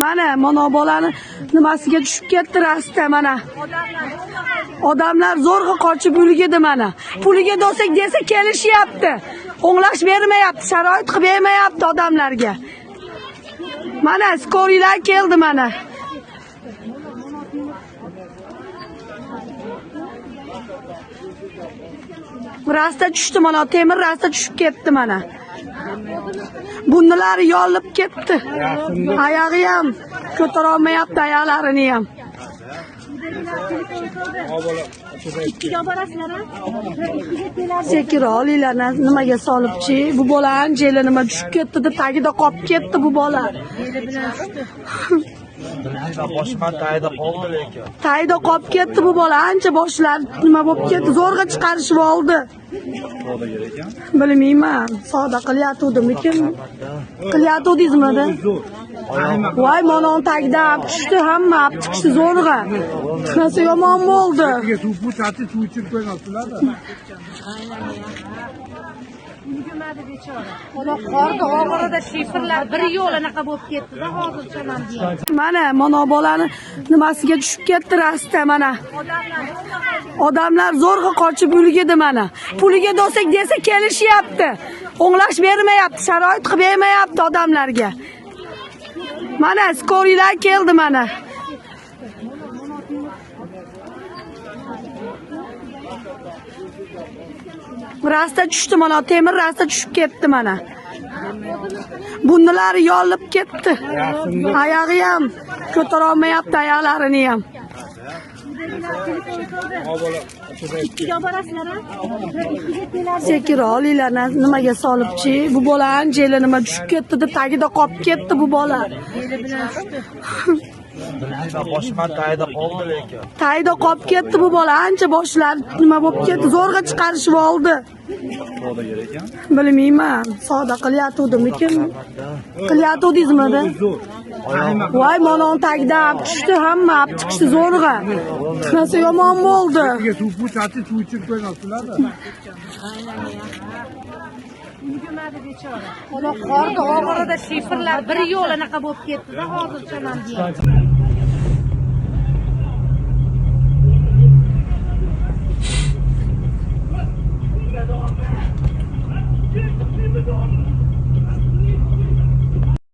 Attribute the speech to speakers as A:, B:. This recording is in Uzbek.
A: Mana bolani nimasiga tushib ketdi rasta mana. Odamlar zo'rg'a qochib ulgidi mana. Puliga do'sak desa kelishyapti. O'nglash bermayapti, sharoit qilib bermayapti odamlarga. Mana skorilar keldi mana. Rasta tushdi mana, temir rasta tushib ketdi mana. Bunlari yolib ketdi. Oyog'i ham ko'tara olmayapti, oyoqlarini ham. Sekira olinglar, nimaga solibchi? Bu bolani jeli nima tushib ketdi deb tagida qolib ketdi bu bola.
B: Boshqa tayda qoldi lekin.
A: Tayda qolib ketdi bu bola, ancha boshlari nima bo'lib ketdi, zo'rg'a chiqarishib oldi. Bilmayman, savdo qilyatuvdimikin? Qilyatuvdingizmi? Voy, monon tagida tushdi, hamma chiqishdi zo'rg'a. Qancha yomon bo'ldi.
C: Yugurmadi bechora. Xudo qorda og'irida shifrlar bir yo'l anaqa bo'lib ketdi-da, hozircha men deyman.
A: Mana bolani nimasiga tushib ketdi rasta mana. Odamlar zo'rg'a qochib ulgidi mana. Puliga do'sak desa kelishyapti. O'nglash bermayapti, sharoit qilib bermayapti odamlarga. Mana skorilar keldi mana. Rasta tushdi mana, temir rasta tushib ketdi mana. Bunlari yolib ketdi. Oyog'i ham ko'tara olmayapti, oyoqlarini ham. Sekira olinglar, nimaga solibchi? Bu bolani jeli nima tushib ketdi deb tagida qolib ketdi bu bola.
B: Boshqa tayda qoldi lekin.
A: Tayda qolib ketdi bu bola, ancha boshlari nima bo'lib ketdi, zo'rg'a chiqarishib oldi. Bilmayman, savdo qilyatuvdimikin? Qilyatuvdingizmi? Voy, monon tagida tushdi, hamma chiqishdi zo'rg'a. Qancha yomon bo'ldi.
C: Yugurmadi bechora. Xudo qorda og'irida shifrlar bir yo'l anaqa bo'lib ketdi-da, hozircha men deyman.